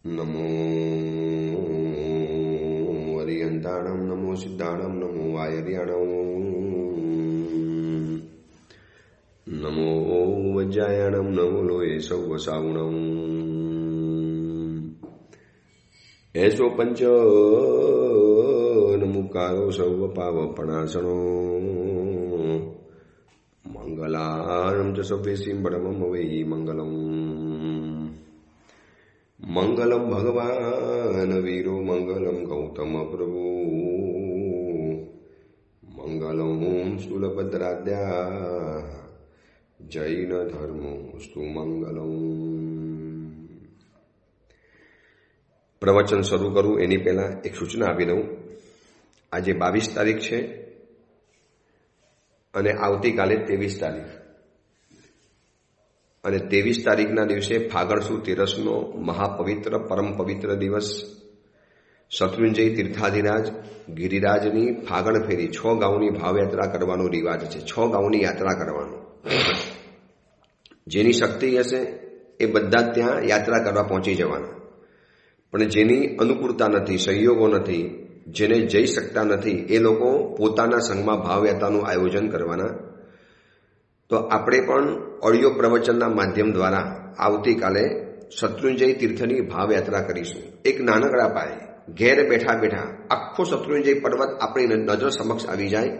નમો અરિયંતાણમ, નમો સિદ્ધાણમ, નમો આયર્યાણમ, નમો વજ્જાયાણમ, નમો લોહે સૌ સાવણમ. એસો પંચ નમુકારો સૌ પાવપણાસણો મંગલારમ ચ સભ્યસિંહ પરમમ વૈ મંગલમ. મંગલમ ભગવાન વીરો, મંગલમ ગૌતમ પ્રભુ, મંગલમ શૂલભદ્રાદ્યા, જૈન ધર્મોસ્તુ મંગલમ. પ્રવચન શરૂ કરું એની પહેલા એક સૂચના આપી દઉં. આજે 22 તારીખ છે અને આવતીકાલે 23 તારીખ, અને 23 તારીખના દિવસે ફાગણ સુદ તેરસનો મહાપવિત્ર પરમ પવિત્ર દિવસ શત્રુંજય તીર્થાધિરાજ ગિરિરાજની ફાગણ ફેરી 6 ગાઉની ભાવયાત્રા કરવાનો રિવાજ છે. 6 ગાઉની યાત્રા કરવાનો. જેની શક્તિ હશે એ બધા ત્યાં યાત્રા કરવા પહોંચી જવાના, પણ જેની અનુકૂળતા નથી, સંયોગો નથી, જેને જઈ શકતા નથી, એ લોકો પોતાના સંઘમાં ભાવયાત્રાનું આયોજન કરવાના. તો આપણે પણ ઓડિયો પ્રવચનના માધ્યમ દ્વારા આવતીકાલે શત્રુંજય તીર્થની ભાવયાત્રા કરીશું. એક નાનકડા પાયે ઘેર બેઠા બેઠા આખો શત્રુંજય પર્વત આપણી નજર સમક્ષ આવી જાય,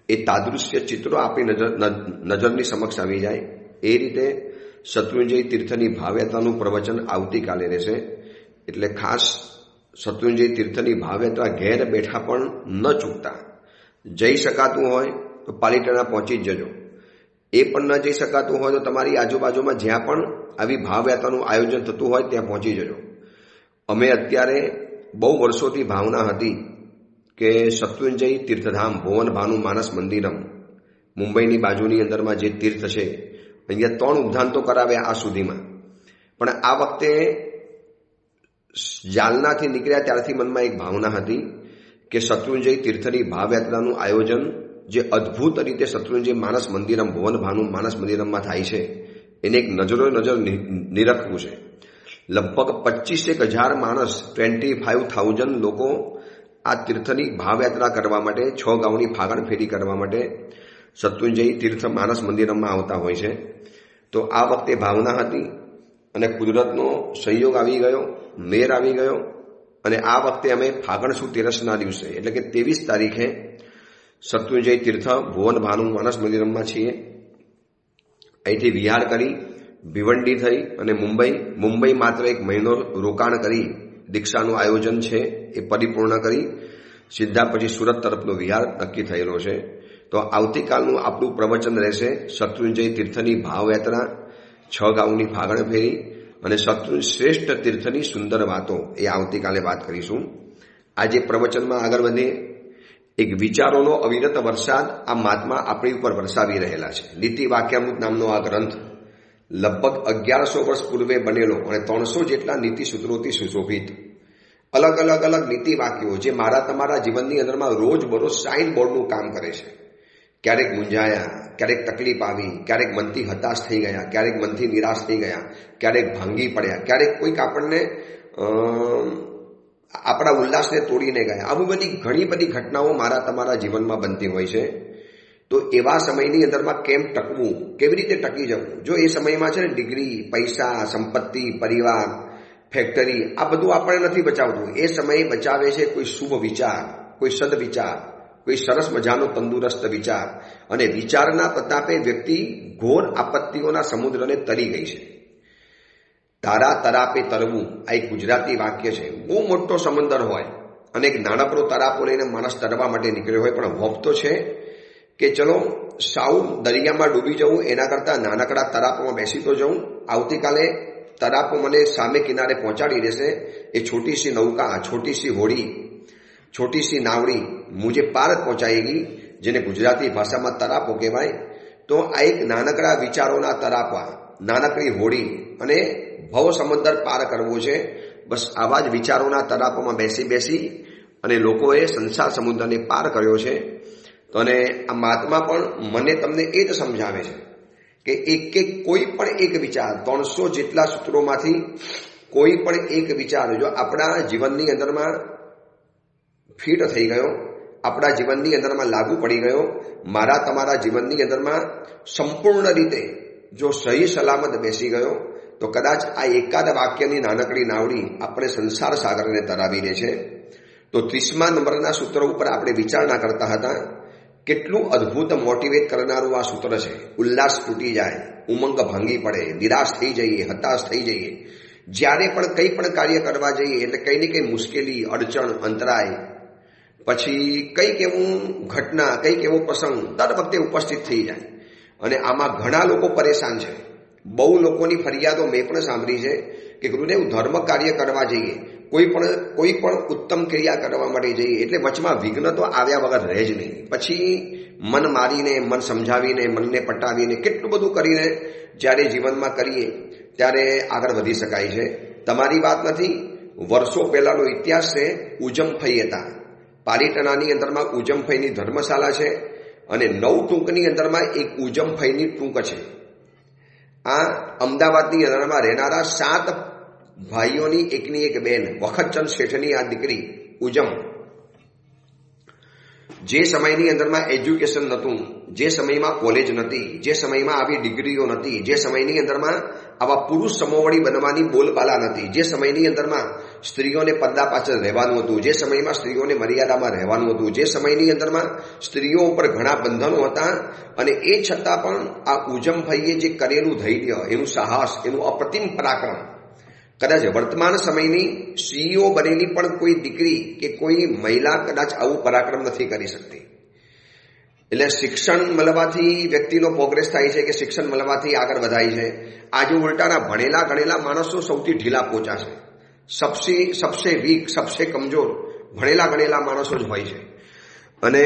એ તાદૃશ્ય ચિત્રો આપણી નજરની સમક્ષ આવી જાય, એ રીતે શત્રુંજય તીર્થની ભાવયાત્રાનું પ્રવચન આવતીકાલે રહેશે. એટલે ખાસ શત્રુંજય તીર્થની ભાવયાત્રા ઘેર બેઠા પણ ન ચૂકતા. જઈ શકાતું હોય તો પાલિતાણા પહોંચી જ જજો. એ પણ ન જઈ શકાતું હોય તો તમારી આજુબાજુમાં જ્યાં પણ આવી ભાવયાત્રાનું આયોજન થતું હોય ત્યાં પહોંચી જજો. અમે અત્યારે બહુ વર્ષોથી ભાવના હતી કે શત્રુંજય તીર્થધામ ભુવન ભાનુ માનસ મંદિરમ મુંબઈની બાજુની અંદરમાં જે તીર્થ છે, અહીંયા 3 ઉદ્યાન તો કરાવ્યા આ સુધીમાં, પણ આ વખતે જાલનાથી નીકળ્યા ત્યારથી મનમાં એક ભાવના હતી કે શત્રુંજય તીર્થની ભાવયાત્રાનું આયોજન જે અદ્ભુત રીતે શત્રુંજય માનસ મંદિરમ ભુવન ભાનુ માનસ મંદિરમમાં થાય છે, એને એક નજર નિરખવું છે. લગભગ 25,000 માણસ, 25,000 લોકો આ તીર્થની ભાવયાત્રા કરવા માટે 6 ગાઉની ફાગણ ફેરી કરવા માટે શત્રુંજય તીર્થ માનસ મંદિરમમાં આવતા હોય છે. તો આ વખતે ભાવના હતી અને કુદરતનો સંયોગ આવી ગયો, મેર આવી ગયો, અને આ વખતે અમે ફાગણ સુદ તેરસના દિવસે એટલે કે 23 તારીખે શત્રુંજય તીર્થ ભુવન ભાનુ માનસ મંદિરમમાં છીએ. અહીંથી વિહાર કરી ભિવંડી થઈ અને મુંબઈ માત્ર 1 મહિનો રોકાણ કરી દીક્ષાનું આયોજન છે એ પરિપૂર્ણ કરી સીધા પછી સુરત તરફનો વિહાર નક્કી થયેલો છે. તો આવતીકાલનું આપણું પ્રવચન રહેશે શત્રુંજય તીર્થની ભાવયાત્રા, 6 ગાઉની ફાગણ ફેરી અને શ્રેષ્ઠ તીર્થની સુંદર વાતો, એ આવતીકાલે વાત કરીશું. આજે પ્રવચનમાં આગળ વધીએ. એક વિચારોનો અવિરત વરસાદ આ મહાત્મા આપણી ઉપર વરસાવી રહેલા છે. નીતિ વાક્યામૃત નામનો આ ગ્રંથ લગભગ 1100 વર્ષ પૂર્વે બનેલો અને 300 જેટલા નીતિ સૂત્રોથી સુશોભિત. અલગ નીતિ વાક્યો જે મારા તમારા જીવનની અંદરમાં રોજબરોજ સાઇન બોર્ડનું કામ કરે છે. ક્યારેક મૂંઝાયા, ક્યારેક તકલીફ આવી, ક્યારેક મનથી હતાશ થઈ ગયા, ક્યારેક મનથી નિરાશ થઈ ગયા, ક્યારેક ભાંગી પડ્યા, ક્યારેક કોઈક આપણને આપણા ઉલ્લાસને તોડીને ગયા. આવી ઘણી બધી ઘટનાઓ મારા તમારા જીવનમાં બનતી હોય છે. તો એવા સમયની અંદરમાં કેમ ટકવું, કેવી રીતે ટકી જવું? જો એ સમયમાં છે ને ડિગ્રી, પૈસા, સંપત્તિ, પરિવાર, ફેક્ટરી, આ બધું આપણને નથી બચાવતું. એ સમયે બચાવે છે કોઈ શુભ વિચાર, કોઈ સદવિચાર, કોઈ સરસ મજાનો તંદુરસ્ત વિચાર. અને વિચારના પ્રતાપે વ્યક્તિ ઘોર આપત્તિઓના સમુદ્રને તરી ગઈ છે. તારા તરાપે તરવું, આ એક ગુજરાતી વાક્ય છે. બહુ મોટો સમંદર હોય અને એક નાનકડો તરાપો લઈને માણસ તરવા માટે નીકળ્યો હોય, પણ હોપ તો છે કે ચલો સાવ દરિયામાં ડૂબી જવું એના કરતાં નાનકડા તરાપોમાં બેસી તો જવું. આવતીકાલે તરાપો મને સામે કિનારે પહોંચાડી દેશે. એ છોટી સી નૌકા, છોટી સી હોડી, છોટી સી નાવડી મુझे પાર પહોંચાએગી, જેને ગુજરાતી ભાષામાં તરાપો કહેવાય. તો આ એક નાનકડા વિચારોના તરાપા, નાનકડી હોડી અને ભવ સમંદર પાર કરવો છે. બસ આવા જ વિચારોના તરાપોમાં બેસી અને લોકોએ સંસાર સમુદ્રને પાર કર્યો છે. તો અને આ મહાત્મા પણ મને તમને એ જ સમજાવે છે કે કોઈ પણ એક વિચાર 300 જેટલા સૂત્રોમાંથી કોઈ પણ એક વિચાર જો આપણા જીવનની અંદરમાં ફિટ થઈ ગયો, આપણા જીવનની અંદરમાં લાગુ પડી ગયો, મારા તમારા જીવનની અંદરમાં સંપૂર્ણ રીતે જો સહી સલામત બેસી ગયો, તો કદાચ આ એકાદ વાક્યની નાનકડી નાવડી આપણે સંસાર સાગરને તરાવી દે છે. તો 30મા નંબરના સૂત્ર ઉપર આપણે વિચારણા કરતા હતા. કેટલું અદ્ભુત મોટિવેટ કરનારું આ સૂત્ર છે. ઉલ્લાસ તૂટી જાય, ઉમંગ ભાંગી પડે, નિરાશ થઈ જઈએ, હતાશ થઈ જઈએ. જ્યારે પણ કંઈ પણ કાર્ય કરવા જઈએ એટલે કંઈ ને કંઈ મુશ્કેલી, અડચણ, અંતરાય, પછી કંઈક એવું ઘટના, કંઈક એવો પ્રસંગ દર વખતે ઉપસ્થિત થઈ જાય. અને આમાં ઘણા લોકો પરેશાન છે. બહુ લોકોની ફરિયાદો મેં પણ સાંભળી છે કે ગુરુદેવ ધર્મ કાર્ય કરવા જઈએ, કોઈ પણ ઉત્તમ ક્રિયા કરવા માટે જઈએ એટલે વચમાં વિઘ્ન તો આવ્યા વગર રહે જ નહીં. પછી મન મારીને, મન સમજાવીને, મનને પટાવીને, કેટલું બધું કરીને જ્યારે જીવનમાં કરીએ ત્યારે આગળ વધી શકાય છે. તમારી વાત નથી, વર્ષો પહેલાનો ઇતિહાસ છે. ઉજમફઈ હતા પાલીતાણાની અંદરમાં. ઉજમફઈની ધર્મશાળા છે અને 9 ટૂંકની અંદરમાં એક ઉજમફઈની ટૂંક છે. આ અમદાવાદની અંદરમાં રહેનારા 7 ભાઈઓની એકની એક બેન વખતચંદ શેઠની આ દીકરી ઉજમ, જે સમયની અંદરમાં એજ્યુકેશન નહોતું, જે સમયમાં કોલેજ નથી, જે સમયમાં આવી ડિગ્રીઓ નથી, જે સમયની અંદરમાં આવા પુરુષ સમોવડી બનવાની બોલબાલા નથી, જે સમયની અંદરમાં સ્ત્રીઓને પડદા પાછળ રહેવાનું હતું, જે સમયમાં સ્ત્રીઓને મર્યાદામાં રહેવાનું હતું, જે સમયની અંદરમાં સ્ત્રીઓ ઉપર ઘણા બંધનો હતા, અને એ છતાં પણ આ ઉજમભાઈએ જે કરેલું ધૈર્ય, એનું સાહસ, એનું અપ્રતિમ પરાક્રમ, કદાચ વર્તમાન સમયની સીઈઓ બનેલી પણ કોઈ દીકરી કે કોઈ મહિલા કદાચ આવું પરાક્રમ નથી કરી શકતી. એટલે શિક્ષણ મળવાથી વ્યક્તિનો પ્રોગ્રેસ થાય છે કે શિક્ષણ મળવાથી આગળ વધાય છે. આજે ઉલટાના ભણેલા ગણેલા માણસો સૌથી ઢીલા પોચા છે. સબસે વીક, સબસે કમજોર ભણેલા ગણેલા માણસો જ હોય છે. અને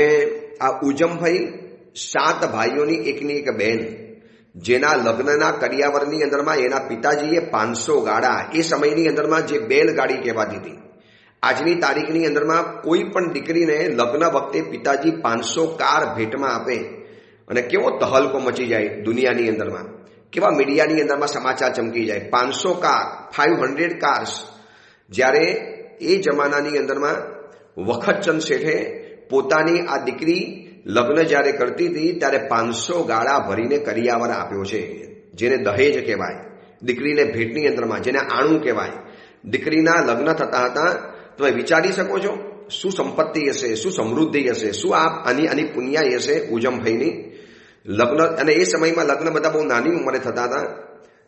આ ઉજમભાઈ 7 ભાઈઓની એકની એક બેન, જેના લગ્નના કરિયાવરની અંદરમાં એના પિતાજીએ 500 ગાડા, એ સમયની અંદરમાં જે બેલગાડી કહેવાતી હતી. આજની તારીખની અંદરમાં કોઈ પણ દીકરીને લગ્ન વખતે પિતાજી 500 કાર ભેટમાં આપે અને કેવો તહલકો મચી જાય દુનિયાની અંદરમાં, કેવા મીડિયાની અંદરમાં સમાચાર ચમકી જાય. 500 કાર, 500 કાર્સ. જ્યારે એ જમાનાની અંદરમાં વખતચંદ શેઠે પોતાની આ દીકરી લગ્ન જ્યારે કરતી હતી ત્યારે 500 ગાળા ભરીને કરિયાવર આપ્યો છે, જેને દહેજ કહેવાય, દીકરીને ભેટની અંદરમાં, જેને આણું કહેવાય. દીકરીના લગ્ન થતા હતા. તમે વિચારી શકો છો શું સંપત્તિ હશે, શું સમૃદ્ધિ હશે, શું આની પુણ્યાઈ હશે ઉજમભાઈની. લગ્ન, અને એ સમયમાં લગ્ન બધા બહુ નાની ઉંમરે થતા હતા.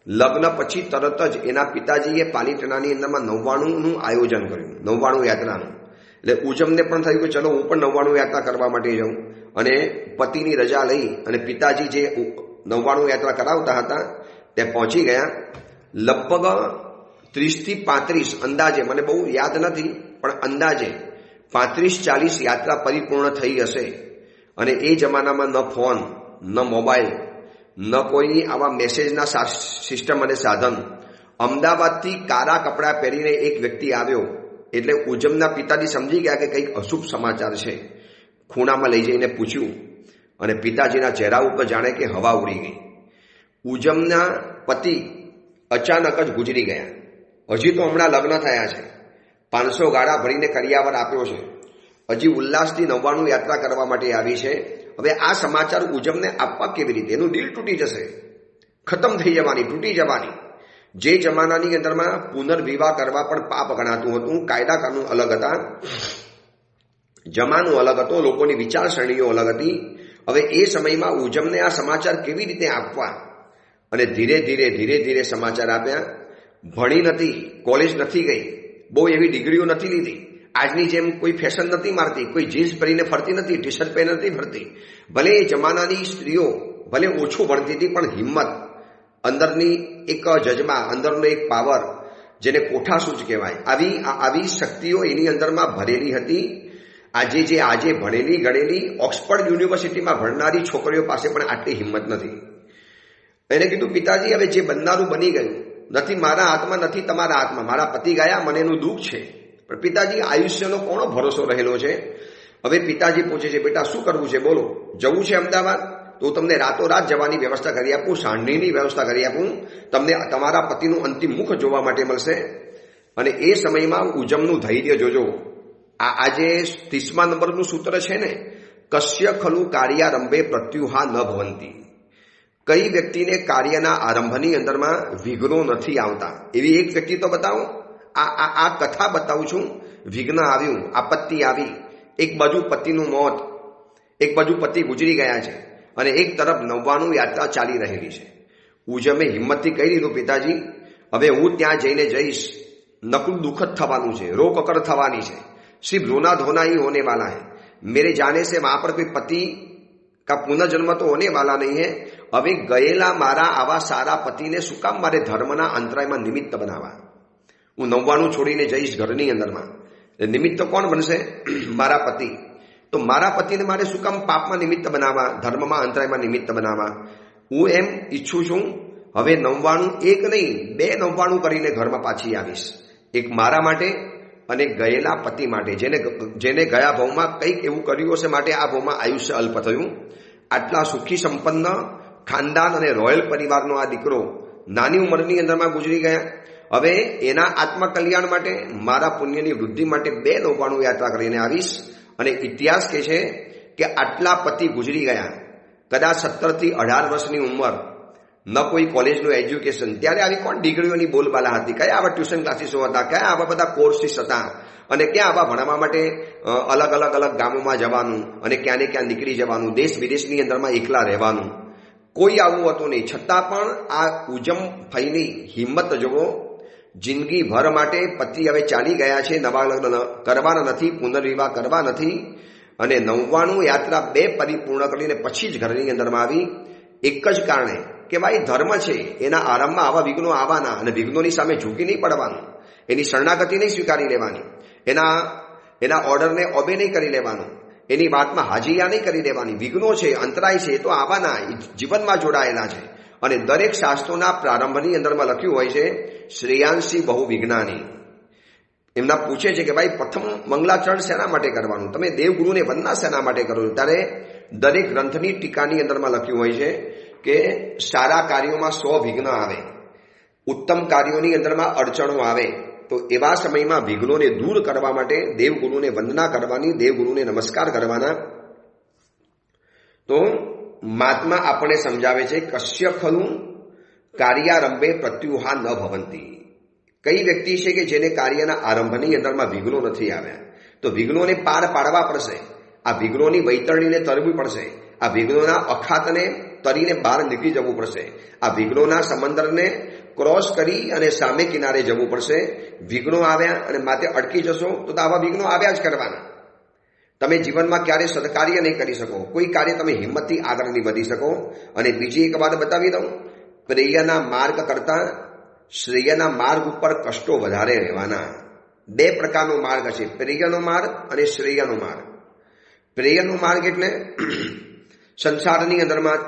લગ્ન પછી તરત જ એના પિતાજીએ પાલીતાણાની અંદરમાં 99નું આયોજન કર્યું, 99 યાત્રાનું. એટલે ઉજમને પણ થયું કે ચલો હું પણ 99 યાત્રા કરવા માટે જાઉં. અને પતિની રજા લઈ અને પિતાજી જે 99 યાત્રા કરાવતા હતા તે પહોંચી ગયા. લગભગ 30 થી 35 અંદાજે, મને બહુ યાદ નથી પણ અંદાજે 35-40 યાત્રા પરિપૂર્ણ થઈ હશે. અને એ જમાનામાં ન ફોન, ન મોબાઈલ, ન કોઈ આવા મેસેજના સિસ્ટમ અને સાધન. અમદાવાદથી કાળા કપડાં પહેરીને એક વ્યક્તિ આવ્યો એટલે ઉજમના પિતાજી સમજી ગયા કે કંઈક અશુભ સમાચાર છે. ખૂણામાં લઈ જઈને પૂછ્યું અને પિતાજીના ચહેરા ઉપર જાણે કે હવા ઉડી ગઈ. ઉજમના પતિ અચાનક જ ગુજરી ગયા. હજી તો હમણાં લગ્ન થયા છે, 500 ગાડા ભરીને કરિયાવર આપ્યો છે, હજી ઉલ્લાસથી 99 યાત્રા કરવા માટે આવી છે. હવે આ સમાચાર ઉજમને આપવા કેવી રીતે? એનું દિલ તૂટી જશે, ખતમ થઈ જવાની, તૂટી જવાની. જે જમાનાની અંદરમાં પુનર્વિવાહ કરવા પણ પાપ ગણાતું હતું, કાયદા કાનૂન અલગ હતા, જમાનો અલગ હતો, લોકોની વિચારસરણીઓ અલગ હતી. હવે એ સમયમાં ઉજમને આ સમાચાર કેવી રીતે આપવા? અને ધીરે ધીરે સમાચાર આપ્યા. ભણી નથી, કોલેજ નથી ગઈ, બહુ એવી ડિગ્રીઓ નથી લીધી, આજની જેમ કોઈ ફેશન નથી મારતી, કોઈ જીન્સ પહેરીને ફરતી નથી, ટી શર્ટ પહેરી નથી ફરતી. ભલે એ જમાનાની સ્ત્રીઓ ભલે ઓછું ભણતી હતી પણ હિંમત, અંદરની એક જજબા, અંદરનો એક પાવર, જેને કોઠાસૂઝ કહેવાય, આવી શક્તિઓ એની અંદરમાં ભરેલી હતી. આજે ભણેલી ગણેલી ઓક્સફર્ડ યુનિવર્સિટીમાં ભણનારી છોકરીઓ પાસે પણ આટલી હિંમત નથી. એને કીધું પિતાજી હવે જે બનનારું બની ગયું, નથી મારા હાથમાં, નથી તમારા હાથમાં. મારા પતિ ગયા, મને એનું દુઃખ છે, પણ પિતાજી આયુષ્યનો કોનો ભરોસો રહેલો છે? હવે પિતાજી પૂછે છે બેટા શું કરવું છે બોલો? જવું છે અમદાવાદ? તો તમને રાતોરાત જવાની વ્યવસ્થા કરી આપું, સાંઢણીની વ્યવસ્થા કરી આપું, તમને તમારા પતિનું અંતિમ મુખ જોવા માટે મળશે. અને એ સમયમાં ઉજમનું ધૈર્ય જોજો. આજે 30મા નંબરનું સૂત્ર છે ને, કશ્ય ખલુ કાર્યારંભે પ્રત્યુહા ન ભવંતી. કઈ વ્યક્તિને કાર્યના આરંભની અંદરમાં વિઘ્નો નથી આવતા, એવી એક વ્યક્તિ તો બતાવો. આ કથા બતાવું છું. વિઘ્ન આવ્યું, આપત્તિ આવી, એક બાજુ પતિનું મોત, એક બાજુ પતિ ગુજરી ગયા છે, અને એક તરફ 99 યાત્રા ચાલી રહેલી છે. ઉજમે હિંમતથી કહી દીધું, પિતાજી હવે હું ત્યાં જઈને જઈશ, નકુલ દુઃખદ થવાનું છે, રો કકર થવાની છે, सिर्फ रोना धोना ही होने वाला है. मेरे जाने से वहां पर कोई पति का पुनर्जन्म तो होने वाला नहीं है. હવે ગયેલા મારા આવા સારા પતિને શું કામ મારે ધર્મના અંતરાયમાં નિમિત્ત બનાવવા? હું 99 છોડીને જઈશ ઘરની અંદરમાં. નિમિત્ત કોણ બનશે? મારા પતિ. તો મારા પતિને મારે શું કામ પાપમાં નિમિત્ત બનાવવા, ધર્મમાં અંતરાયમાં નિમિત્ત બનાવવા? હું એમ ઈચ્છું છું, હવે 99 એક નહીં 2 99 કરીને ઘરમાં પાછી આવીશ. એક મારા માટે અને ગયેલા પતિ માટે, જેને ગયા ભાવમાં કંઈક એવું કર્યું હશે માટે આ ભાવમાં આયુષ્ય અલ્પ થયું. આટલા સુખી સંપન્ન ખાનદાન અને રોયલ પરિવારનો આ દીકરો નાની ઉંમરની અંદરમાં ગુજરી ગયા. હવે એના આત્મકલ્યાણ માટે, મારા પુણ્યની વૃદ્ધિ માટે 299 યાત્રા કરીને આવીશ. અને ઇતિહાસ કહે છે કે આટલા પતિ ગુજરી ગયા, કદાચ 17 થી 18 વર્ષની ઉંમર, ન કોઈ કોલેજનું એજ્યુકેશન. ત્યારે આવી કોણ ડિગ્રીઓની બોલબાલા હતી? કયા આવા ટ્યુશન ક્લાસીસો હતા? કયા આવા બધા કોર્સીસ હતા? અને ક્યાં આવા ભણવા માટે અલગ અલગ ગામોમાં જવાનું, અને ક્યાં ને ક્યાં નીકળી જવાનું, દેશ વિદેશની અંદરમાં એકલા રહેવાનું? કોઈ આવું હતું નહીં. છતાં પણ આ ઉજમ ફઈની હિંમત જોવો. જિંદગી ભર માટે પતિ હવે ચાલી ગયા છે, નવા લગ્ન કરવાના નથી, પુનર્વિવાહ કરવા નથી, અને 99 યાત્રા 2 પરિપૂર્ણ કરીને પછી જ ઘરની અંદરમાં આવી. એક જ કારણે કે ભાઈ ધર્મ છે, એના આરંભમાં આવા વિઘ્નો આવવાના, અને વિઘ્નોની સામે ઝૂકી નહીં પડવાનું, એની શરણાગતિ નહીં સ્વીકારી લેવાની, એના ઓર્ડરને ઓબે નહીં કરી લેવાનું, એની વાતમાં હાજીયા નહીં કરી દેવાની. વિઘ્નો છે, અંતરાય છે, એ તો આવવાના, જીવનમાં જોડાયેલા છે. અને દરેક શાસ્ત્રોના પ્રારંભની અંદરમાં લખ્યું હોય છે, શ્રેયાંશી બહુ વિજ્ઞાની. એમના પૂછે છે કે ભાઈ પ્રથમ મંગલાચરણ શેના માટે કરવાનું, તમે દેવગુરુને વંદના શેના માટે કરો? ત્યારે દરેક ગ્રંથની ટીકાની અંદરમાં લખ્યું હોય છે કે સારા કાર્યોમાં 100 વિઘ્ન આવે, ઉત્તમ કાર્યોની અંદરમાં અડચણો આવે, તો એવા સમયમાં વિઘ્નોને દૂર કરવા માટે દેવગુરુને વંદના કરવાની, દેવગુરુને નમસ્કાર કરવાના. તો મહાત્મા આપણને સમજાવે છે, કશ્ય ખલુ કાર્યારંભે પ્રત્યુહા ન ભવંતી. કઈ વ્યક્તિ છે કે જેને કાર્યના આરંભની અંદરમાં વિઘ્નો નથી આવ્યા? તો વિઘ્નોને પાર પાડવા પડશે. આ વિઘ્નોની વૈતરણીને તરવી પડશે. આ વિઘ્નોના અખાતને તરીને બહાર નીકળી જવું પડશે. આ વિઘ્નોના સમંદરને ક્રોસ કરી અને સામે કિનારે જવું પડશે. વિઘ્નો આવ્યા અને માથે અટકી જશો તો આવા વિઘ્નો આવ્યા જ કરવાના. તમે જીવનમાં ક્યારે સદકાર્ય નહીં કરી શકો, કોઈ કાર્ય તમે હિંમતથી આગળ નહીં વધી શકો. અને બીજી એક વાત બતાવી દઉં, પ્રેયના માર્ગ કરતા શ્રેયના માર્ગ ઉપર કષ્ટો વધારે રહેવાના. 2 પ્રકારનો માર્ગ છે, પ્રેયનો માર્ગ અને શ્રેયનો માર્ગ. પ્રેયનો માર્ગ એટલે સંસારની અંદરમાં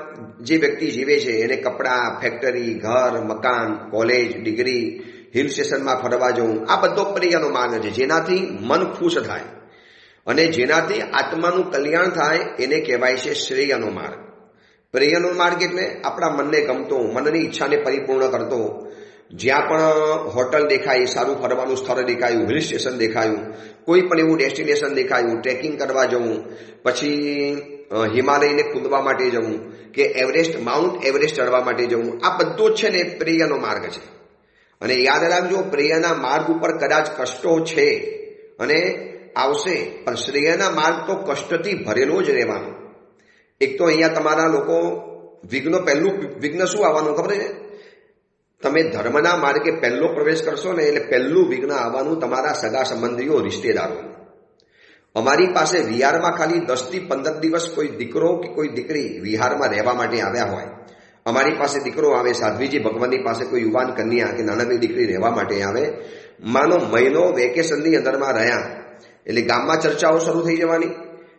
જે વ્યક્તિ જીવે છે, એને કપડાં, ફેક્ટરી, ઘર, મકાન, કોલેજ, ડિગ્રી, હિલ સ્ટેશનમાં ફરવા જવું, આ બધો પ્રેયનો માર્ગ છે. જેનાથી મન ખુશ થાય અને જેનાથી આત્માનું કલ્યાણ થાય, એને કહેવાય છે શ્રેયનો માર્ગ. પ્રેયનો માર્ગ એટલે આપણા મનને ગમતો, મનની ઈચ્છાને પરિપૂર્ણ કરતો. જ્યાં પણ હોટલ દેખાય, સારું ફરવાનું સ્થળ દેખાયું, હિલ સ્ટેશન દેખાયું, કોઈ પણ એવું ડેસ્ટિનેશન દેખાયું, ટ્રેકિંગ કરવા જવું, પછી હિમાલયને કૂદવા માટે જવું, કે માઉન્ટ એવરેસ્ટ ચડવા માટે જવું, આ બધો જ છે ને પ્રેયનો માર્ગ છે. અને યાદ રાખજો, પ્રેયના માર્ગ ઉપર કદાચ કષ્ટો છે અને આવશે, પણ શ્રેયના માર્ગ તો કષ્ટથી ભરેલો જ રહેવાનો. એક તો અહીંયા તમારા લોકો પહેલું વિઘ્ન શું આવવાનું ખબર છે? તમે ધર્મના માર્ગે પહેલો પ્રવેશ કરશો ને, એટલે પહેલું વિઘ્ન આવવાનું તમારા સગા સંબંધીઓ, રિશ્તેદારો. અમારી પાસે વિહારમાં ખાલી 10 થી 15 દિવસ કોઈ દીકરો કે કોઈ દીકરી વિહારમાં રહેવા માટે આવ્યા હોય, અમારી પાસે દીકરો આવે, સાધ્વીજી ભગવાનની પાસે કોઈ યુવાન કન્યા કે નાનકડી દીકરી રહેવા માટે આવે, માનો મહિનો વેકેશનની અંદરમાં રહ્યા એટલે ગામમાં ચર્ચાઓ શરૂ થઈ જવાની.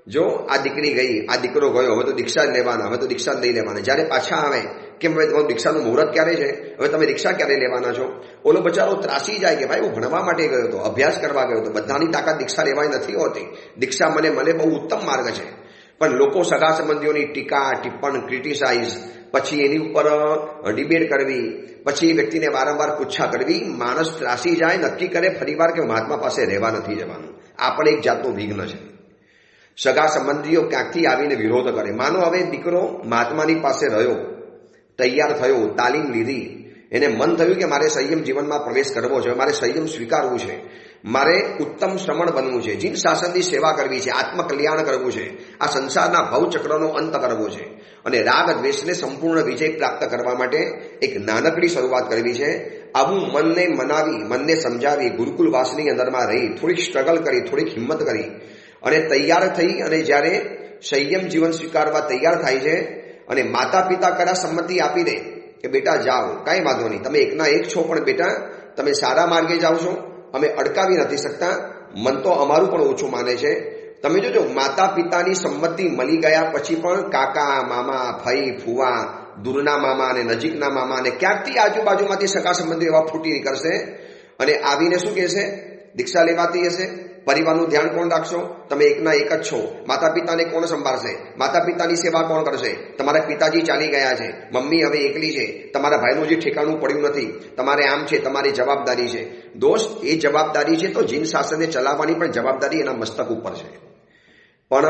જો આ દીકરી ગઈ, આ દીકરો ગયો, હવે તો દીક્ષા જ લેવાના, હવે તો દીક્ષા જ નહીં લેવાના. જ્યારે પાછા આવે, કેમ હવે તમારું દીક્ષાનું મુહૂર્ત ક્યારે છે, હવે તમે દીક્ષા ક્યારે લેવાના છો? ઓલો બચારો ત્રાસી જાય કે ભાઈ હું ભણવા માટે ગયો હતો, અભ્યાસ કરવા ગયો હતો, બધાની તાકાત દીક્ષા લેવાય નથી હોતી. દીક્ષા મને બહુ ઉત્તમ માર્ગ છે, પણ લોકો સગા સંબંધીઓની ટીકા, ટિપ્પણ, ક્રિટિસાઇઝ પછી એની ઉપર ડિબેટ કરવી, પછી એ વ્યક્તિને વારંવાર પૂછા કરવી, માણસ ત્રાસી જાય, નક્કી કરે ફરીવાર કે મહાત્મા પાસે રહેવા નથી જવાનું. આ પણ એક જાતનું વિઘ્ન છે. સગા સંબંધીઓ ક્યાંકથી આવીને વિરોધ કરે. માનો હવે દીકરો મહાત્માની પાસે રહ્યો, તૈયાર થયો, તાલીમ લીધી, એને મન થયું કે મારે સંયમ જીવનમાં પ્રવેશ કરવો છે, મારે સંયમ સ્વીકારવું છે, મારે ઉત્તમ શ્રમણ બનવું છે, જીન શાસનની સેવા કરવી છે, આત્મકલ્યાણ કરવું છે, આ સંસારના ભવચક્રનો અંત કરવો છે અને રાગ દ્વેષને સંપૂર્ણ વિજય પ્રાપ્ત કરવા માટે એક નાનકડી શરૂઆત કરવી છે. આવું મનને મનાવી, મનને સમજાવી, ગુરુકુલવાસની અંદરમાં રહી, થોડીક સ્ટ્રગલ કરી, થોડીક હિંમત કરી અને તૈયાર થઈ અને જ્યારે સંયમ જીવન સ્વીકારવા તૈયાર થાય છે અને માતા પિતા કડા સંમતિ આપી દે કે બેટા જાઓ, કાંઈ વાંધો નહીં, તમે એકના એક છો, પણ બેટા તમે સારા માર્ગે જાઓ છો, અમે અડકાવી નથી શકતા, મન તો અમારું પણ ઓછું માને છે. તમે જોજો, માતા પિતાની સંમતિ મળી ગયા પછી પણ કાકા, મામા, ફઈ, ફુવા, દૂરના મામા અને નજીકના મામા અને ક્યાંકથી આજુબાજુમાંથી સગા સંબંધીઓ એવા ફૂટી નીકળશે અને આવીને શું કહેશે? દીક્ષા લેવાતી હશે, પરિવારનું ધ્યાન કોણ રાખશો? તમે એકના એક જ છો, માતા પિતાને કોણ સંભાળશે? માતા પિતાની સેવા કોણ કરશે? તમારા પિતાજી ચાલી ગયા છે, મમ્મી હવે એકલી છે, તમારા ભાઈનું જે ઠેકાણું પડ્યું નથી, તમારે આમ છે, તમારી જવાબદારી છે. દોસ્ત, એ જવાબદારી છે તો જીન શાસનને ચલાવવાની પણ જવાબદારી એના મસ્તક ઉપર છે. પણ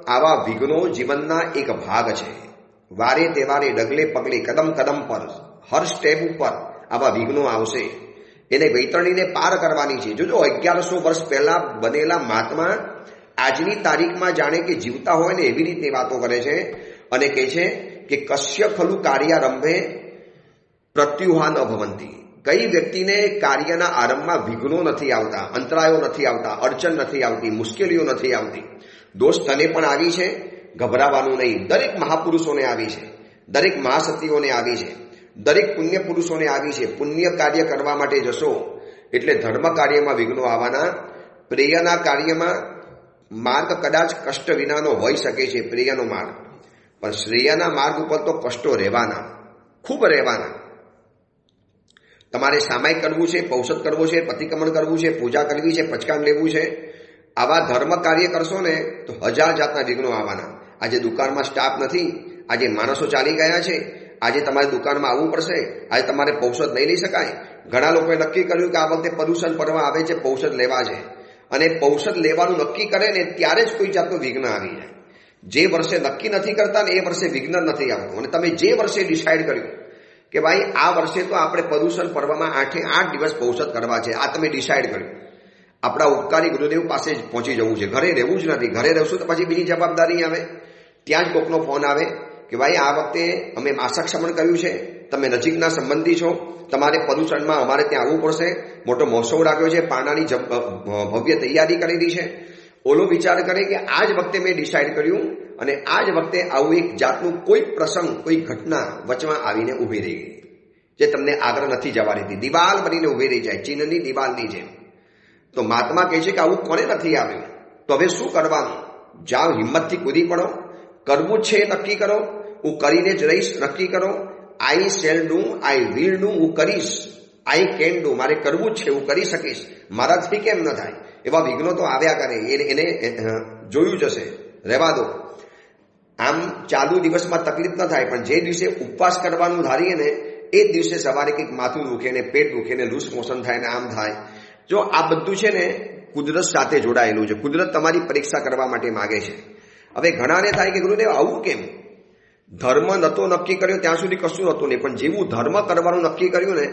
આવા વિઘ્નો જીવનના એક ભાગ છે. વારે તહેવારે, ડગલે પગલે, કદમ કદમ પર, હર સ્ટેપ ઉપર આવા વિઘ્નો આવશે. એને વૈતરણીને પાર કરવાની છે. જોજો, 1100 વર્ષ પહેલા બનેલા મહાત્મા આજની તારીખમાં જાણે કે જીવતા હોય ને એવી રીતે વાતો કરે છે અને કહે છે કે કશ્ય ખલુ કાર્યારંભે પ્રત્યુહા ન ભવંતી. કઈ વ્યક્તિને કાર્યના આરંભમાં વિઘ્નો નથી આવતા, અંતરાયો નથી આવતા, અડચણ નથી આવતી, મુશ્કેલીઓ નથી આવતી. દોસ્ત, તને પણ આવી છે, ગભરાવાનું નહીં. દરેક મહાપુરુષોને આવી છે, દરેક મહાસતીઓને આવી છે, દરેક પુણ્ય પુરુષોને આવી છે. પુણ્ય કાર્ય કરવા માટે જશો એટલે ધર્મ કાર્યમાં વિઘ્નો આવવાના. પ્રેયના કાર્યમાં માર્ગ કદાચ કષ્ટ વિનાનો હોઈ શકે છે, પ્રેયનો માર્ગ, પણ શ્રેયના માર્ગ ઉપર તો કષ્ટો રહેવાના, ખૂબ રહેવાના. તમારે સામાયિક કરવું છે, પૌષધ કરવો છે, પ્રતિક્રમણ કરવું છે, પૂજા કરવી છે, પચકામ લેવું છે. આવા ધર્મ કાર્ય કરશો ને તો 1000 જાતના વિઘ્નો આવવાના. આજે દુકાનમાં સ્ટાફ નથી, આજે માણસો ચાલી ગયા છે, આજે તમારે દુકાનમાં આવવું પડશે, આજે તમારે પૌષધ નહીં લઈ શકાય. ઘણા લોકોએ નક્કી કર્યું કે આ વખતે પ્રદૂષણ પર્વ આવે છે, પૌષધ લેવા છે, અને પૌષધ લેવાનું નક્કી કરે ને ત્યારે જ કોઈ જાતનું વિઘ્ન આવી જાય. જે વર્ષે નક્કી નથી કરતા ને એ વર્ષે વિઘ્ન નથી આવતું. અને તમે જે વર્ષે ડિસાઇડ કર્યું કે ભાઈ આ વર્ષે તો આપણે પ્રદૂષણ પર્વમાં 8 દિવસ પૌષધ કરવા છે, આ તમે ડિસાઇડ કર્યું, આપણા ઉપકારી ગુરુદેવ પાસે જ પહોંચી જવું છે, ઘરે રહેવું જ નથી. ઘરે રહેશું તો પછી બીજી જવાબદારી આવે. ત્યાં જ કોકનો ફોન આવે કે ભાઈ આ વખતે અમે માસક શ્રમણ કર્યું છે, તમે નજીકના સંબંધી છો, તમારે પ્રદૂષણમાં અમારે ત્યાં આવવું પડશે, મોટો મહોત્સવ રાખ્યો છે, પાણાની ભવ્ય તૈયારી કરેલી છે. ઓલો વિચાર કરે કે આ જ વખતે મેં ડિસાઇડ કર્યું અને આ જ વખતે આવું એક જાતનું કોઈ પ્રસંગ, કોઈ ઘટના વચમાં આવીને ઊભી રહી ગઈ જે તમને આગળ નથી જવા દેતી, દિવાલ બનીને ઊભી રહી જાય, ચીનની દિવાલની જેમ. તો મહાત્મા કહે છે કે આવું કોને નથી આવ્યું? તો હવે શું કરવાનું? જાઓ, હિંમતથી કૂદી પડો, કરવું છે નક્કી કરો, હું કરીને જ રહીશ નક્કી કરો. આઈ shell do, I will do, હું કરીશ. આઈ કેન ડુ, મારે કરવું જ છે, હું કરી શકીશ, મારાથી કેમ ન થાય? એવા વિઘ્નો તો આવ્યા કરે, એને જોયું જશે, રહેવા દો. આમ ચાલુ દિવસમાં તકલીફ ન થાય, પણ જે દિવસે ઉપવાસ કરવાનું ધારીએ ને એ જ દિવસે સવારે કંઈક માથું દુખે ને, પેટ દુખે ને, લૂઝ મોશન થાય ને, આમ થાય. જો આ બધું છે ને કુદરત સાથે જોડાયેલું છે. કુદરત તમારી પરીક્ષા કરવા માટે માગે છે. હવે ઘણાને થાય કે ગુરુદેવ આવું કેમ? ધર્મ નતો નક્કી કર્યો ત્યાં સુધી કશું હતું નહીં, પણ જેવું ધર્મ કરવાનું નક્કી કર્યું ને,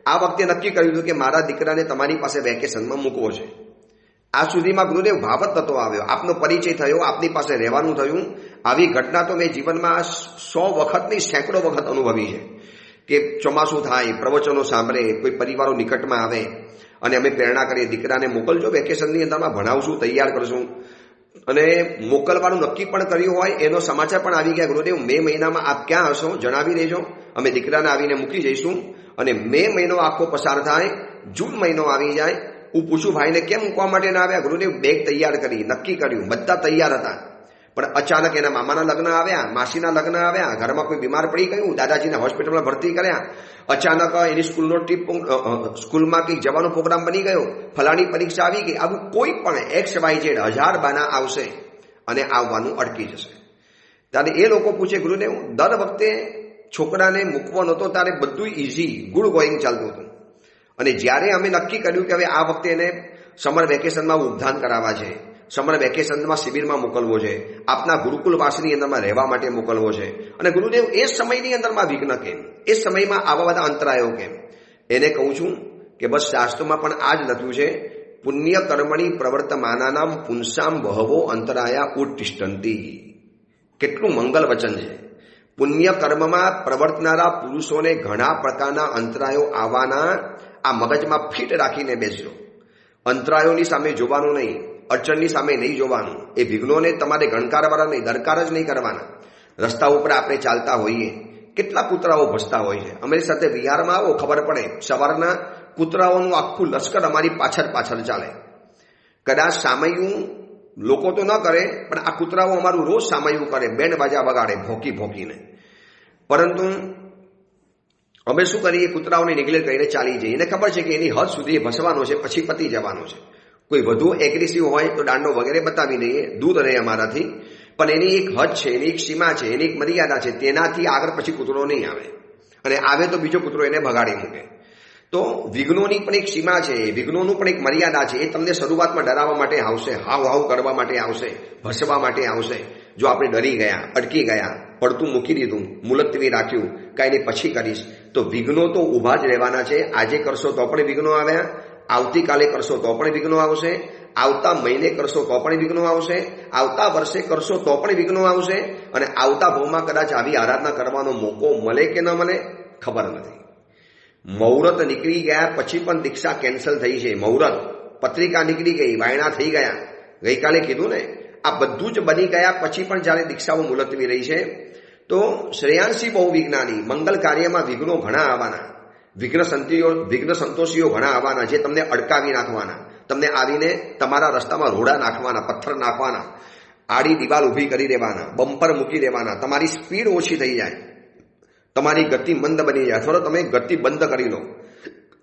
આ વખતે નક્કી કર્યું હતું કે મારા દીકરાને તમારી પાસે વેકેશનમાં મૂકવો છે. આ સુધીમાં ગુરુદેવ ભાવ જ નતો આવ્યો, આપનો પરિચય થયો, આપની પાસે રહેવાનું થયું. આવી ઘટના તો મેં જીવનમાં 100 વખત નહીં, સેંકડો વખત અનુભવી છે કે ચોમાસું થાય, પ્રવચનો સાંભળે, કોઈ પરિવારો નિકટમાં આવે અને અમે પ્રેરણા કરીએ, દીકરાને મોકલજો, વેકેશનની અંદરમાં ભણાવશું, તૈયાર કરશું. અને મોકલવાનું નક્કી પણ કર્યું હોય એનો સમાચાર પણ આવી ગયા, ગુરુદેવ મે મહિનામાં આપ ક્યાં હશો જણાવી દેજો, અમે દીકરાને આવીને મૂકી જઈશું. અને મે મહિનો આખો પસાર થાય, જૂન મહિનો આવી જાય, હું પૂછું ભાઈને કેમ મૂકવા માટે ના આવ્યા? ગુરુદેવ બેગ તૈયાર કરી, નક્કી કર્યું, બધા તૈયાર હતા, પણ અચાનક એના મામાના લગ્ન આવ્યા, માસીના લગ્ન આવ્યા, ઘરમાં કોઈ બીમાર પડી ગયું, દાદાજીને હોસ્પિટલમાં ભરતી કર્યા, અચાનક એની સ્કૂલનો ટ્રીપ, સ્કૂલમાં કંઈક જવાનો પ્રોગ્રામ બની ગયો, ફલાણી પરીક્ષા આવી ગઈ. આવું કોઈ પણ XYZ 1000 બાના આવશે અને આવવાનું અટકી જશે. ત્યારે એ લોકો પૂછે ગુરુદેવ દર વખતે છોકરાને મૂકવો નહોતો ત્યારે બધું ઇઝી ગુડ ગોઈંગ ચાલતું હતું. અને જ્યારે અમે નક્કી કર્યું કે હવે આ વખતે એને સમર વેકેશનમાં ઉદ્ધાન કરાવવા છે, સમર વેકેશનમાં શિબિરમાં મોકલવો છે, આપના ગુરુકુલવાસની અંદરમાં રહેવા માટે મોકલવો છે, અને ગુરુદેવ એ સમયની અંદરમાં વિઘ્ન કેમ, એ સમયમાં આવા બધા અંતરાયો કેમ? એને કહું છું કે બસ શાસ્ત્રોમાં પણ આ જ લખ્યું છે, પુણ્ય કર્મણી પ્રવર્તમાનાનામ પુંસામ બહવો અંતરાયા ઉત્તિષ્ઠંતી. કેટલું મંગલ વચન છે. પુણ્ય કર્મમાં પ્રવર્તનારા પુરુષોને ઘણા પ્રકારના અંતરાયો આવવાના, આ મગજમાં ફિટ રાખીને બેસજો. અંતરાયોની સામે જોવાનું નહીં, અડચણની સામે નહીં જોવાનું. એ વિઘ્નોને તમારે ગણકારવાળા નહીં, દરકાર જ નહીં કરવાના. રસ્તા ઉપર આપણે ચાલતા હોઈએ, કેટલા કૂતરાઓ ભસતા હોય છે. અમારી સાથે વિહારમાં આવો, ખબર પડે સવારના કૂતરાઓનું આખું લશ્કર અમારી પાછળ પાછળ ચાલે. કદાચ સામયું લોકો તો ન કરે, પણ આ કૂતરાઓ અમારું રોજ સામયું કરે, બેન્ડ બાજા વગાડે ભોંકી ભોંકીને. પરંતુ અમે શું કરીએ, કૂતરાઓને નિગ્લેક્ટ કરીને ચાલી જઈએ. એને ખબર છે કે એની હદ સુધી ભસવાનો છે, પછી પતી જવાનો છે. કોઈ વધુ એગ્રેસિવ હોય તો દાંડો વગેરે બતાવી દઈએ, દૂર રહે અમારાથી. પણ એની એક હદ છે, એની એક સીમા છે, એની એક મર્યાદા છે. તેનાથી આગળ પછી કૂતરો નહીં આવે, અને આવે તો બીજો કૂતરો એને ભગાડી મૂકે. તો વિઘ્નોની પણ એક સીમા છે, વિઘ્નોનું પણ એક મર્યાદા છે. એ તમને શરૂઆતમાં ડરાવવા માટે આવશે, હાવ હાવ કરવા માટે આવશે, ભસવા માટે આવશે. જો આપણે ડરી ગયા, અટકી ગયા, પડતું મૂકી દીધું, મુલતવી રાખ્યું, કાંઈ નહીં પછી કરીશ, તો વિઘ્નો તો ઊભા જ રહેવાના છે. આજે કરશો તો પણ વિઘ્નો આવ્યા, આવતીકાલે કરશો તો પણ વિઘ્નો આવશે, આવતા મહિને કરશો તો પણ વિઘ્નો આવશે, આવતા વર્ષે કરશો તો પણ વિઘ્નો આવશે, અને આવતા ભાવમાં કદાચ આવી આરાધના કરવાનો મોકો મળે કે ન મળે ખબર નથી. મુહૂર્ત નીકળી ગયા પછી પણ દીક્ષા કેન્સલ થઈ છે. મુહૂર્ત પત્રિકા નીકળી ગઈ, વાયણા થઈ ગયા, ગઈકાલે કીધું ને, આ બધું જ બની ગયા પછી પણ જ્યારે દીક્ષાઓ મુલતવી રહી છે. તો શ્રેયાંશી બહુ વિજ્ઞાની, મંગલ કાર્યમાં વિઘ્નો ઘણા આવવાના, વિઘ્ન સંતોષીઓ ઘણા આવવાના, જે તમને અડકાવી નાખવાના, તમને આવીને તમારા રસ્તામાં રોડા નાખવાના, પથ્થર નાખવાના, આડી દિવાલ ઊભી કરી દેવાના, બમ્પર મૂકી દેવાના, તમારી સ્પીડ ઓછી થઈ જાય, તમારી ગતિ મંદ બની જાય, અથવા તો તમે ગતિ બંધ કરી લો.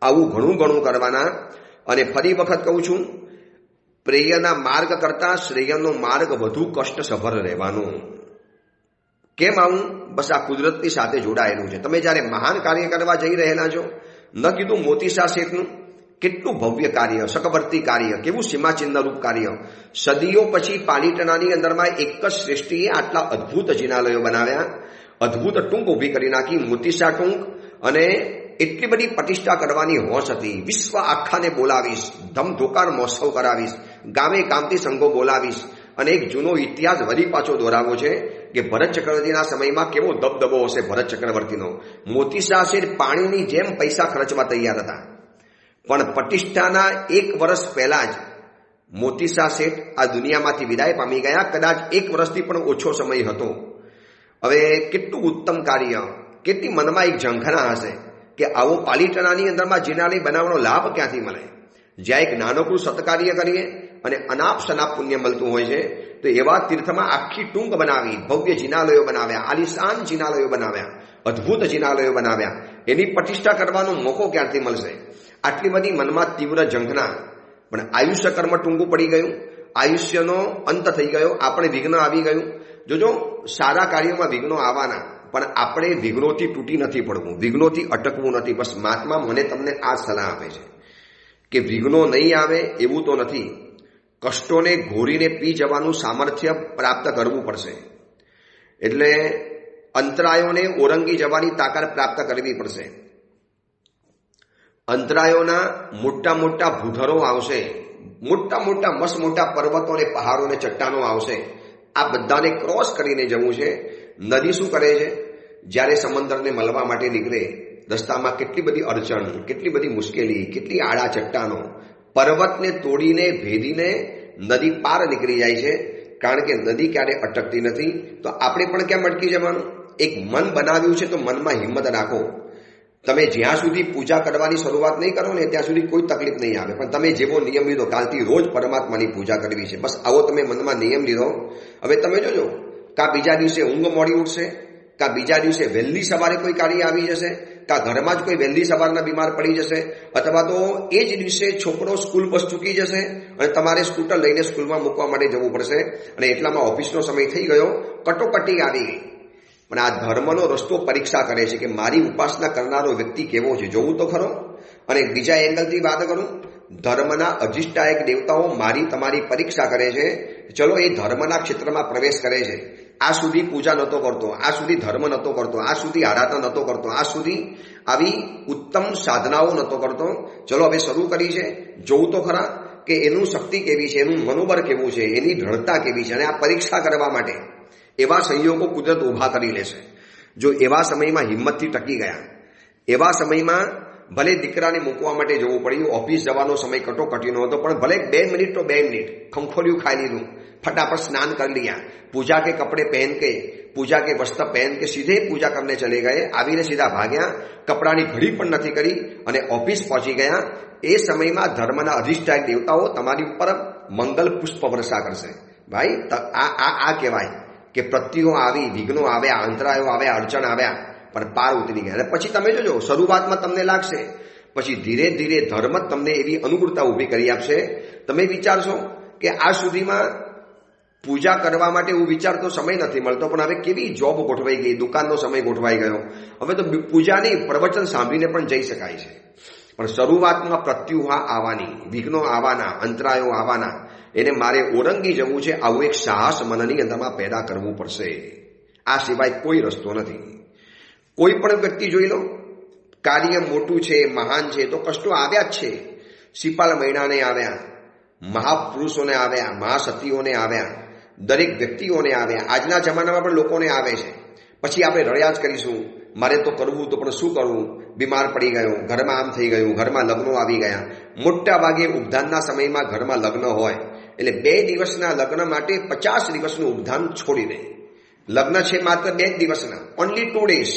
આવું ઘણું ઘણું કરવાના. અને ફરી વખત કહું છું, પ્રેયના માર્ગ કરતા શ્રેયનો માર્ગ વધુ કષ્ટસભર રહેવાનો. કેમ આવું? બસ આ કુદરતની સાથે જોડાયેલું છે. તમે જ્યારે મહાન કાર્ય કરવા જઈ રહેલા છો, ન કીધું મોતીસા શેઠનું કેટલું ભવ્ય કાર્ય, શકવર્તી કાર્ય, કેવું સીમાચિહ્નરૂપ કાર્ય. સદીઓ પછી પાલીટણાની અંદરમાં એક જ શ્રેષ્ઠીએ આટલા અદ્ભુત જિનાલયો બનાવ્યા, અદ્ભુત ટૂંક ઊભી કરી નાખી, મોતીસા ટૂંક. અને એટલી બધી પ્રતિષ્ઠા કરવાની હોશ હતી. વિશ્વ આખાને બોલાવીશ, ધમધોકાર મહોત્સવ કરાવીશ, ગામે ગામથી સંઘો બોલાવીશ, અને એક જૂનો ઇતિહાસ વળી પાછો દોરાવો છે કે ભરત ચક્રવર્તીના સમયમાં કેવો દબદબો હશે ભરત ચક્રવર્તીનો. મોતીસા શેઠ પાણીની જેમ પૈસા ખર્ચવા તૈયાર હતા, પણ પ્રતિષ્ઠાના 1 વર્ષ પહેલા જ મોતીસા શેઠ આ દુનિયામાંથી વિદાય પામી ગયા. કદાચ 1 વર્ષથી પણ ઓછો સમય હતો. હવે કેટલું ઉત્તમ કાર્ય, કેટલી મનમાં એક ઝંખના હશે કે આવો પાલીટણાની અંદરમાં જિનાલય બનાવવાનો લાભ ક્યાંથી મળે. જ્યાં એક નાનકડું સત્કાર્ય કરીએ અને અનાપ શનાપ પુણ્ય મળતું હોય છે, તો એવા તીર્થમાં આખી ટૂંક બનાવી, ભવ્ય જિનાલયો બનાવ્યા, આલિશાન જિનાલયો બનાવ્યા, અદ્ભુત જિનાલયો બનાવ્યા. એની પ્રતિષ્ઠા કરવાનો મોકો ક્યાંથી મળશે? આટલી બધી મનમાં તીવ્ર ઝંખના. પણ આયુષ્ય કર્મ ટૂંકું પડી ગયું, આયુષ્યનો અંત થઈ ગયો, આપણે વિઘ્ન આવી ગયું. જોજો, સારા કાર્યોમાં વિઘ્નો આવવાના, પણ આપણે વિઘ્નોથી તૂટી નથી પડવું, વિઘ્નોથી અટકવું નથી. બસ મહાત્મા મને તમને આ સલાહ આપે છે કે વિઘ્નો નહીં આવે એવું તો નથી, કષ્ટોને ઘોરીને પી જવાનું સામર્થ્ય પ્રાપ્ત કરવું પડશે. એટલે અંતરાયોને ઓરંગી જવાની તાકાત પ્રાપ્ત કરવી પડશે. અંતરાયોના મોટા મોટા ભૂધરો આવશે, મોટા મોટા મસ્ત મોટા પર્વતો અને પહાડો અને ચટ્ટાનો આવશે. આ બધાને ક્રોસ કરીને જવું છે. નદી શું કરે છે? જ્યારે સમંદરને મળવા માટે નીકળે, રસ્તામાં કેટલી બધી અડચણ, કેટલી બધી મુશ્કેલી, કેટલી આડા ચટ્ટાનો, પર્વતને તોડીને ભેદીને નદી પાર નીકળી જાય છે. કારણ કે નદી ક્યારે અટકતી નથી. તો આપણે પણ કેમ અટકી જવાનું? એક મન બનાવ્યું છે, તો મનમાં હિંમત રાખો. તમે જ્યાં સુધી પૂજા કરવાની શરૂઆત નહીં કરો ને, ત્યાં સુધી કોઈ તકલીફ નહીં આવે. પણ તમે જેવો નિયમ લીધો, કાલથી રોજ પરમાત્માની પૂજા કરવી છે, બસ આવો તમે મનમાં નિયમ લીધો. હવે તમે જોજો, કાં બીજા દિવસે ઊંઘ મોડી ઉઠશે, કાં બીજા દિવસે વહેલી સવારે કોઈ કાર્ય આવી જશે, કાં ઘરમાં જ કોઈ વહેલી સવારના બીમાર પડી જશે, અથવા તો એ જ દિવસે છોકરો સ્કૂલ બસ ચૂકી જશે અને તમારે સ્કૂટર લઈને સ્કૂલમાં મૂકવા માટે જવું પડશે. અને એટલામાં ઓફિસનો સમય થઈ ગયો, કટોકટી આવી ગઈ. પણ આ ધર્મનો રસ્તો પરીક્ષા કરે છે કે મારી ઉપાસના કરનારો વ્યક્તિ કેવો છે, જોવું તો ખરો. અને બીજા એંગલથી વાત કરું, ધર્મના અધિષ્ઠાયક દેવતાઓ મારી તમારી પરીક્ષા કરે છે. ચલો એ ધર્મના ક્ષેત્રમાં પ્રવેશ કરે છે, આ સુધી પૂજા નહોતો કરતો, આ સુધી ધર્મ નહોતો કરતો, આ સુધી આરાધના નહોતો કરતો, આ સુધી આવી ઉત્તમ સાધનાઓ નહોતો કરતો, ચલો હવે શરૂ કરી છે, જોવું તો ખરા કે એનું શક્તિ કેવી છે, એનું મનોબળ કેવું છે, એની દ્રઢતા કેવી છે. અને આ પરીક્ષા કરવા માટે એવા સંયોગો કુદરત ઊભા કરી લેશે. જો એવા સમયમાં હિંમતથી ટકી ગયા, એવા સમયમાં ભલે દીકરાને મૂકવા માટે જવું પડ્યું, ઓફિસ જવાનો સમય કટોકટીનો હતો, પણ ભલે 2 મિનિટ તો 2 મિનિટ ખંખોરિયું ખાઈ લીધું, फटाफट स्नान कर लिया, पूजा के कपड़े पहन के, पूजा के वस्त्र पहन के सीधे पूजा करने चले गए, आवीने सीधा भाग्या, कपड़ानी घड़ी पण नथी करी अने ऑफिस पहुंची गया. ए समयमां धर्मना अधिष्ठायक देवताओ तमारी उपर मंगल पुष्प वर्षा करशे. भाई आ कहेवाय के प्रत्युओ आवी, विघ्नो आव्या, अंतरायो आव्या, अड़चण आव्या, पण पार उतरी गया. पछी तमे जोजो शरूआतमां तमने लागशे, पछी धीरे धीरे धर्म तमने एवी अनुकूलता उभी करी आपशे. तमे विचारशो के आ सुधीमां पूजा करवा माटे एवुं विचारतो समय नथी मळतो, पण हवे केवी जॉब गोठवाई गई, दुकाननो समय गोठवाई गयो, हवे तो पूजानी प्रवचन सांभळीने पण जई शकाय छे. पण शरूआतमां प्रत्युहा आवानी, विघ्नो आवाना, अंतरायो आवाना, एने मारे ओरंगी जवुं छे. आवुं एक साहस मननी अंदरमां पैदा करवुं पड़शे. आ सिवाय कोई रस्तो नथी. कोई पण व्यक्ति जोई लो, कार्य मोटुं छे, महान छे, तो कष्टो आव्या ज छे. सीपाल महीनाने आव्या, महापुरुषोने आव्या, महासतीओने आव्या, दरेक व्यक्तिओने आव्या. आजना जमानामां पण लोकोने आवे छे. पछी आपणे रड़्या ज करीशुं, मारे तो करवुं तो पण शुं करवुं, बीमार पड़ी गयो, घरमां आम थई गयुं, घरमां लग्नो आवी गया. मोटा भागे उपधानना समयमां घरमां लग्न होय એટલે 2 દિવસના લગ્ન માટે 50 દિવસનું ઉપધાન છોડી દે. લગ્ન છે માત્ર 2 દિવસના, ઓનલી 2 days,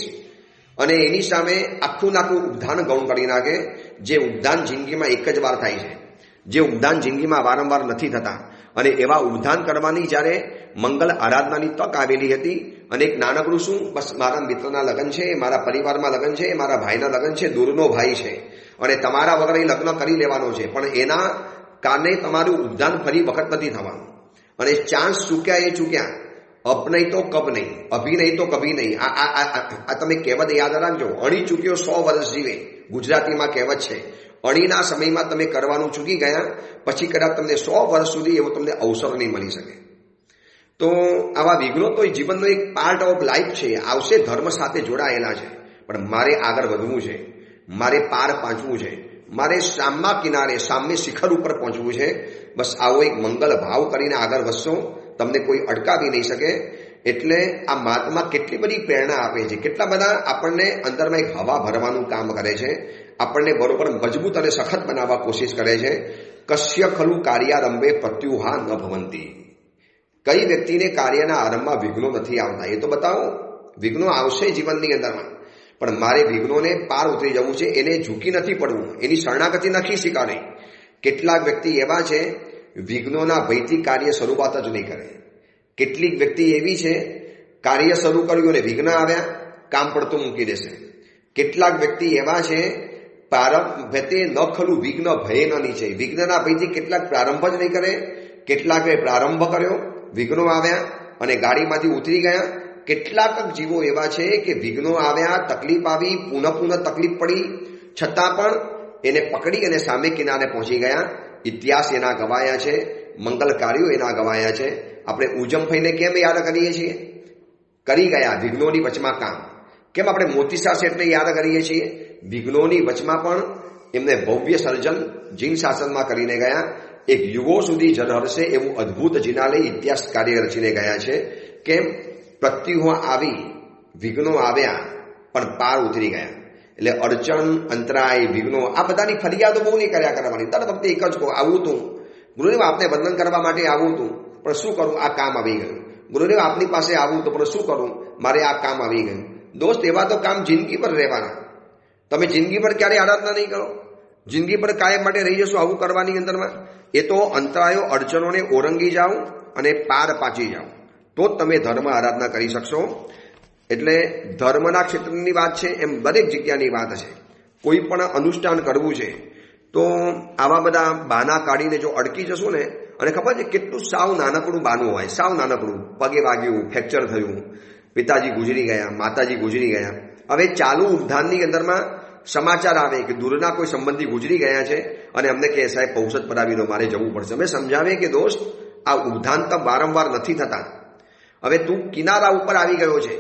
અને એની સામે આખું નાખું ઉપધાન ગૌણ કરી નાખે. જે ઉપધાન જિંદગીમાં એક જ વાર થાય છે, જે ઉપધાન જિંદગીમાં વારંવાર નથી થતા. અને એવા ઉપધાન કરવાની જ્યારે મંગલ આરાધનાની તક આવેલી હતી, અને એક નાનકડું શું, બસ મારા મિત્રના લગ્ન છે, મારા પરિવારમાં લગ્ન છે, મારા ભાઈના લગ્ન છે, દૂરનો ભાઈ છે, અને તમારા વગર એ લગ્ન કરી લેવાનો છે, પણ એના કારણે તમારું ઉપધાન ફરી વખત નથી થવાનું. અને ચાન્સ ચૂક્યા એ ચૂક્યા, અબ નહીં તો કબ નહીં, અભી નહીં તો કભી નહીં. આ તમે કહેવત યાદ રાખજો, અણી ચૂક્યો 100 વર્ષ જીવે, ગુજરાતીમાં કહેવત છે. અણીના સમયમાં તમે કરવાનું ચૂકી ગયા, પછી કદાચ તમને 100 વર્ષ સુધી એવો તમને અવસર નહીં મળી શકે. તો આવા વિઘ્નો તો જીવનનો એક પાર્ટ ઓફ લાઈફ છે, આવશે, ધર્મ સાથે જોડાયેલા છે. પણ મારે આગળ વધવું છે, મારે પાર પાંચવું છે, મારે સામા કિનારે, સામે શિખર ઉપર પહોંચવું છે. બસ આવો એક મંગલ ભાવ કરીને આગળ વધશો, તમને કોઈ અટકાવી નહીં શકે. એટલે આ મહાત્મા કેટલી બધી પ્રેરણા આપે છે, કેટલા બધા આપણને અંદરમાં એક હવા ભરવાનું કામ કરે છે, આપણને બરોબર મજબૂત અને સખત બનાવવા કોશિશ કરે છે. કશ્ય ખલુ કાર્યારંભે પ્રત્યુહા ન ભવંતી. કઈ વ્યક્તિને કાર્યના આરંભમાં વિઘ્નો નથી આવતા, એ તો બતાવો. વિઘ્નો આવશે જીવનની અંદરમાં, પણ મારે વિઘ્નોને પાર ઉતરી જવું છે, એને ઝૂકી નથી પડવું, એની શરણાગતિ નથી સ્વીકારવી. કેટલાક વ્યક્તિ એવા છે, વિઘ્નોના ભયથી કાર્ય શરૂઆત જ નહીં કરે. કેટલીક વ્યક્તિ એવી છે, કાર્ય શરૂ કર્યું અને વિઘ્ન આવ્યા, કામ પડતું મૂકી દેશે. કેટલાક વ્યક્તિ એવા છે, પ્રારંભે ન ખલું વિઘ્ન ભય ન નીચે, વિઘ્નના ભયથી કેટલાક પ્રારંભ જ નહીં કરે, કેટલાકે પ્રારંભ કર્યો, વિઘ્નો આવ્યા અને ગાડીમાંથી ઉતરી ગયા. કેટલાક જીવો એવા છે કે વિઘ્નો આવ્યા, તકલીફ આવી, પુનઃ તકલીફ પડી, છતાં પણ એને પકડી અને સામે કિનારે પહોંચી ગયા. ઇતિહાસ એના ગવાયા છે, મંગલ કાર્યો એના ગવાયા છે. આપણે ઉજમભાઈને કેમ યાદ કરીએ છીએ? કરી ગયા વિઘ્નોની વચમાં કામ. કેમ આપણે મોતીસા શેઠને યાદ કરીએ છીએ? વિઘ્નોની વચમાં પણ એમને ભવ્ય સર્જન જીન શાસનમાં કરીને ગયા. એક યુગો સુધી ઝળહળશે એવું અદ્ભુત જિનાલય ઇતિહાસ કાર્ય રચીને ગયા છે. કેમ? પ્રત્યુહો આવી, વિઘ્નો આવ્યા, પણ પાર ઉતરી ગયા. એટલે અડચણ, અંતરાય, વિઘ્નો, આ બધાની ફરિયાદો બહુ નહીં કર્યા કરવાની. દર વખતે એક જ કહો, આવું તું ગુરુદેવ, આપને વંદન કરવા માટે આવું તું, પણ શું કરું, આ કામ આવી ગયું. ગુરુદેવ, આપની પાસે આવું તો પણ શું કરું, મારે આ કામ આવી ગયું. દોસ્ત, એવા તો કામ જિંદગી પર રહેવાના. તમે જિંદગી પર ક્યારેય આરાધના નહીં કરો, જિંદગી પર કાયમ માટે રહી જશો આવું કરવાની અંદરમાં. એ તો અંતરાયો, અડચણોને ઓરંગી જાઓ અને પાર પાચી જાઓ, તો જ તમે ધર્મ આરાધના કરી શકશો. એટલે ધર્મના ક્ષેત્રની વાત છે, એમ દરેક જગ્યાની વાત છે. કોઈ પણ અનુષ્ઠાન કરવું છે તો આવા બધા બાના કાઢીને જો અડકી જશો ને, અને ખબર છે કેટલું સાવ નાનકડું બાનું હોય, સાવ નાનકડું, પગે વાગ્યું, ફ્રેક્ચર થયું, પિતાજી ગુજરી ગયા, માતાજી ગુજરી ગયા. હવે ચાલુ ઉપધાનની અંદરમાં સમાચાર આવે કે દૂરના કોઈ સંબંધી ગુજરી ગયા છે અને અમને કહે સાહેબ ઔષધ પડાવી દો, મારે જવું પડશે. અમે સમજાવીએ કે દોસ્ત આ ઉપધાન તો વારંવાર નથી થતા. હવે તું કિનારા ઉપર આવી ગયો છે.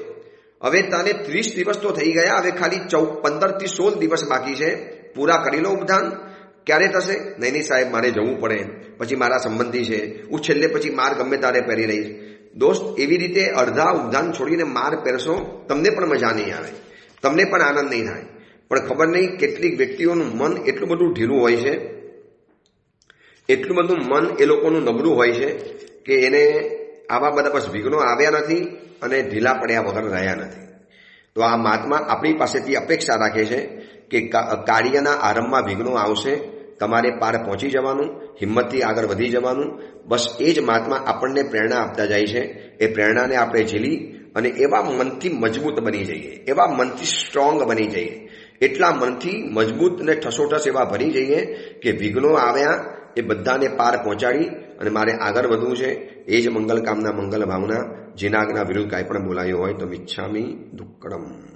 હવે તને 30 દિવસ તો થઈ ગયા, હવે ખાલી 15 થી 16 દિવસ બાકી છે. પૂરા કરી લો ઉપધાન. ક્યારે થશે? નહીં સાહેબ મારે જવું પડે, પછી મારા સંબંધી છે, હું છેલ્લે પછી માર ગમે તારે પહેરી રહીશ. દોસ્ત એવી રીતે અડધા ઉપધાન છોડીને માર પહેરશો, તમને પણ મજા નહીં આવે, તમને પણ આનંદ નહીં થાય. પણ ખબર નહીં કેટલીક વ્યક્તિઓનું મન એટલું બધું ઢીલું હોય છે, એટલું બધું મન એ લોકોનું નબળું હોય છે કે એને આવા બધા બસ વિઘ્નો આવ્યા નથી અને ઢીલા પડ્યા વગર રહ્યા નથી. તો આ મહાત્મા આપણી પાસેથી અપેક્ષા રાખે છે કે કાર્યના આરંભમાં વિઘ્નો આવશે, તમારે પાર પહોંચી જવાનું, હિંમતથી આગળ વધી જવાનું. બસ એ જ મહાત્મા આપણને પ્રેરણા આપતા જાય છે. એ પ્રેરણાને આપણે ઝીલી અને એવા મનથી મજબૂત બની જઈએ, એવા મનથી સ્ટ્રોંગ બની જઈએ, એટલા મનથી મજબૂત અને ઠસોઠસ એવા ભરી જઈએ કે વિઘ્નો આવ્યા એ બધાને પાર પહોંચાડી અને મારે આગળ વધવું છે. એ જ મંગલ કામના, મંગલ ભાવના. જેના આજ્ઞા વિરુદ્ધ કાંઈ પણ બોલાયો હોય તો મિચ્છામિ દુક્કડમ.